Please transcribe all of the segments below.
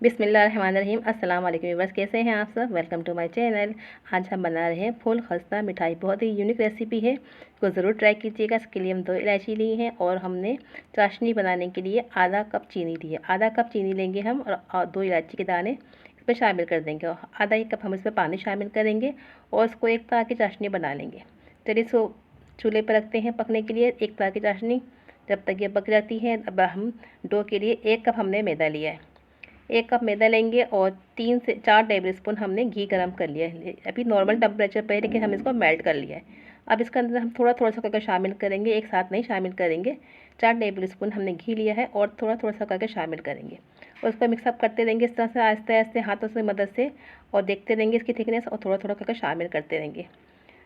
बिस्मिल्लाहिर्रहमानिर्रहीम। अस्सलाम वालेकुम व्यूअर्स, कैसे हैं आप सब। Welcome to my channel. आज हम बना रहे हैं फुल खस्ता मिठाई। बहुत ही यूनिक रेसिपी है, इसको ज़रूर ट्राई कीजिएगा। इसके लिए हम 2 इलायची ली हैं और हमने चाशनी बनाने के लिए आधा कप चीनी ली है। आधा कप चीनी लेंगे हम और 2 इलायची के दाने इसमें शामिल कर देंगे और आधा एक कप हम इसमें पानी शामिल करेंगे और इसको एक तरह की चाशनी बना लेंगे। चलिए इसको चूल्हे पर रखते हैं पकने के लिए एक तरह की चाशनी। जब तक ये पक जाती है, अब हम डो के लिए 1 कप हमने मैदा लिया है। 1 कप मैदा लेंगे और 3 से 4 टेबल स्पून हमने घी गरम कर लिया है। अभी नॉर्मल टेम्परेचर पे है, लेकिन हम इसको मेल्ट कर लिया है। अब इसके अंदर हम थोड़ा थोड़ा सा करके शामिल करेंगे, एक साथ नहीं शामिल करेंगे। 4 टेबल स्पून हमने घी लिया है और थोड़ा थोड़ा सा करके शामिल करेंगे और उसको मिक्सअप करते रहेंगे इस तरह से आहिस्ते आहिस्ते हाथों से मदद से, और देखते रहेंगे इसकी थिकनेस और थोड़ा थोड़ा करके शामिल करते रहेंगे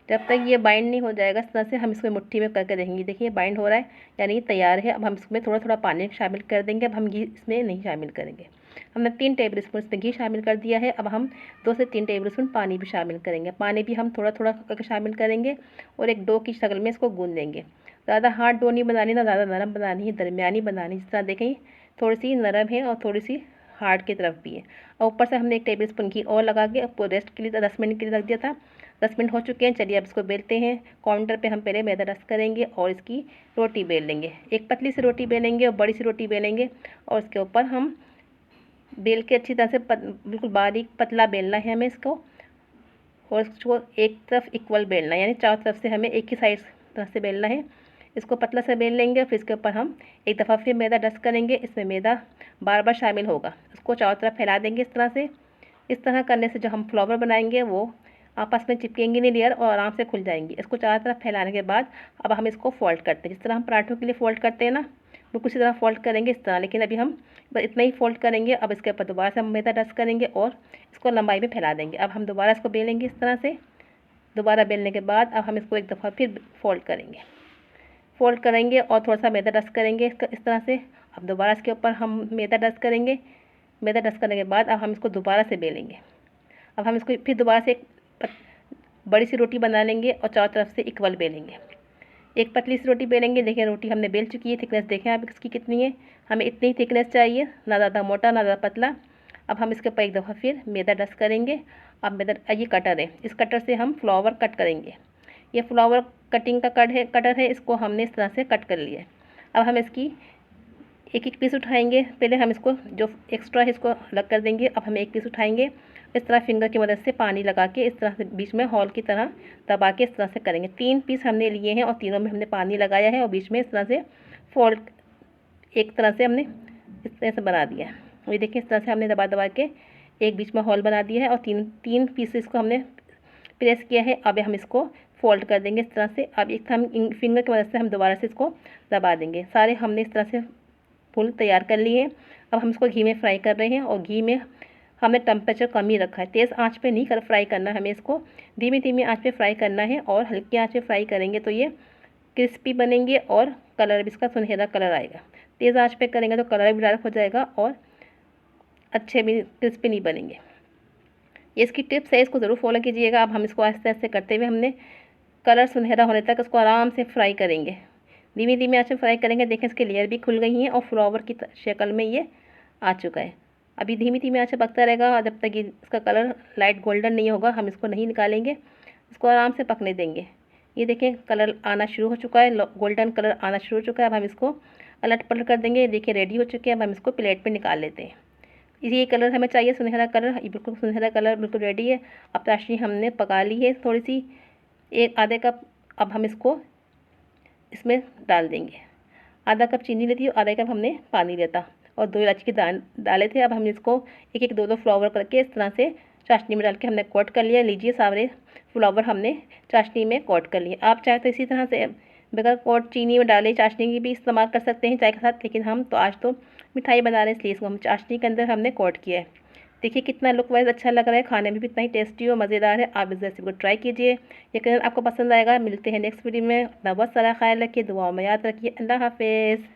जब तक ये बाइंड नहीं हो जाएगा। इस तरह से हम इसको मुट्ठी में करके देखेंगे। देखिए बाइंड हो रहा है, यानी ये तैयार है। अब हम इसमें थोड़ा थोड़ा पानी शामिल कर देंगे। अब हम घी इसमें नहीं शामिल करेंगे। हमने 3 टेबल स्पून इसमें घी शामिल कर दिया है। अब हम 2 से 3 टेबल स्पून पानी भी शामिल करेंगे। पानी भी हम थोड़ा थोड़ा करके शामिल करेंगे और एक डो की शक्ल में इसको गूंद लेंगे। ज़्यादा हार्ड डो नहीं बनानी, ना ज़्यादा नरम बनानी है, दरमियानी बनानी। जिस तरह देखें थोड़ी सी नरम है और थोड़ी सी हार्ड की तरफ भी है। और ऊपर से हमने 1 टेबल स्पून घी और लगा के आपको रेस्ट के लिए 10 मिनट के लिए रख दिया था। 10 मिनट हो चुके हैं। चलिए अब इसको बेलते हैं। काउंटर पे हम पहले मैदा रस्ट करेंगे और इसकी रोटी बेल लेंगे। एक पतली सी रोटी बेलेंगे और बड़ी सी रोटी बेलेंगे और उसके ऊपर हम बेल के अच्छी तरह से बिल्कुल बारीक पतला बेलना है हमें इसको, और इसको एक तरफ इक्वल बेलना है, यानी चारों तरफ से हमें एक ही साइड तरह से बेलना है। इसको पतला से बेल लेंगे। फिर इसके ऊपर हम एक दफ़ा फिर मैदा डस्ट करेंगे। इसमें मैदा बार बार शामिल होगा। इसको चारों तरफ फैला देंगे इस तरह से। इस तरह करने से जो हम फ्लावर बनाएंगे वो आपस में चिपकेंगी नहीं लेयर और आराम से खुल जाएंगी। इसको चारों तरफ फैलाने के बाद अब हम इसको फोल्ड करते हैं, जिस तरह हम पराठों के लिए फ़ोल्ड करते हैं ना, बिल्कुल इसी तरह फोल्ड करेंगे इस तरह। लेकिन अभी हम बस इतना ही फोल्ड करेंगे। अब इसके ऊपर दोबारा से हम मैदा डस्ट करेंगे और इसको लंबाई में फैला देंगे। अब हम दोबारा इसको बेलेंगे इस तरह से। दोबारा बेलने के बाद अब हम इसको एक दफ़ा फिर फोल्ड करेंगे और थोड़ा सा मैदा डस्ट करेंगे इस तरह से। अब दोबारा इसके ऊपर हम मैदा डस्ट करेंगे। मैदा डस्ट करने के बाद अब हम इसको दोबारा से बेलेंगे। अब हम इसको फिर दोबारा से एक बड़ी सी रोटी बना लेंगे और चारों तरफ से इक्वल बेलेंगे। एक पतली सी रोटी बेलेंगे। देखिए रोटी हमने बेल चुकी है। थिकनेस देखें आप इसकी कितनी है। हमें इतनी ही थिकनेस चाहिए, ना ज़्यादा मोटा ना ज़्यादा पतला। अब हम इसके ऊपर एक दफ़ा फिर मैदा डस्ट करेंगे। अब मैदा, ये कटर है, इस कटर से हम फ्लावर कट करेंगे। ये फ्लावर कटिंग का कटर है, इसको हमने इस तरह से कट कर लिया है। अब हम इसकी एक एक पीस उठाएंगे। पहले हम इसको जो एक्स्ट्रा है इसको अलग कर देंगे। अब हम एक पीस उठाएंगे, इस तरह फिंगर की मदद से पानी लगा के इस तरह से बीच में हॉल की तरह दबा के इस तरह से करेंगे। 3 पीस हमने लिए हैं और तीनों में हमने पानी लगाया है और बीच में इस तरह से फोल्ड एक तरह से हमने इस तरह से बना दिया है। ये देखिए इस तरह से हमने दबा दबा के एक बीच में हॉल बना दिया है और तीन पीस इसको हमने प्रेस किया है। अब हम इसको फोल्ड कर देंगे इस तरह से। अब एक हम फिंगर की मदद से हम दोबारा से इसको दबा देंगे। सारे हमने इस तरह से फुल तैयार कर लिए हैं। अब हम इसको घी में फ्राई कर रहे हैं और घी में हमने टेम्परेचर कम ही रखा है। तेज़ आंच पे नहीं फ्राई करना, हमें इसको धीमी धीमी आंच पे फ्राई करना है और हल्की आंच पे फ्राई करेंगे तो ये क्रिस्पी बनेंगे और कलर भी इसका सुनहरा कलर आएगा। तेज़ आंच पे करेंगे तो कलर भी डार्क हो जाएगा और अच्छे भी क्रिस्पी नहीं बनेंगे। ये इसकी टिप्स है, इसको ज़रूर फॉलो कीजिएगा। अब हम इसको आहिस्ते आहिस्ते करते हुए हमने कलर सुनहरा होने तक इसको आराम से फ्राई करेंगे। धीमी धीमी आंच पे फ्राई करेंगे। देखें इसकी लेयर भी खुल गई हैं और फ्लावर की शक्ल में ये आ चुका है। अभी धीमी धीमी आंच पे पकता रहेगा और जब तक ये इसका कलर लाइट गोल्डन नहीं होगा हम इसको नहीं निकालेंगे। इसको आराम से पकने देंगे। ये देखें कलर आना शुरू हो चुका है, गोल्डन कलर आना शुरू हो चुका है। अब हम इसको अलट पलट कर देंगे। देखिए रेडी हो चुके हैं। अब हम इसको प्लेट पे निकाल लेते हैं। ये कलर हमें चाहिए सुनहरा कलर, ये बिल्कुल सुनहरा कलर बिल्कुल रेडी है। अब चाशनी हमने पका ली है थोड़ी सी, एक आधे कप। अब हम इसको इसमें डाल देंगे। आधा कप चीनी लेती है, आधा कप हमने पानी लेता और 2 इलायची के डाले थे। अब हम इसको एक एक दो फ्लावर करके इस तरह से चाशनी में डाल के हमने कोट कर लिया। लीजिए सारे फ्लावर हमने चाशनी में कोट कर लिए। आप चाहे तो इसी तरह से बगैर कोट चीनी में डाले चाशनी की भी इस्तेमाल कर सकते हैं चाय के साथ, लेकिन हम तो आज तो मिठाई बना रहे हैं इसलिए इसको हम चाशनी के अंदर हमने कोट किया है। देखिए कितना लुक वाइज अच्छा लग रहा है, खाने में भी इतना ही टेस्टी और मज़ेदार है। आप इस रेसिपी को ट्राई कीजिए, यकीनन आपको पसंद आएगा। मिलते हैं नेक्स्ट वीडियो में। अपना बहुत सारा ख्याल रखिए, दुआओं में याद रखिए। अल्लाह हाफिज़।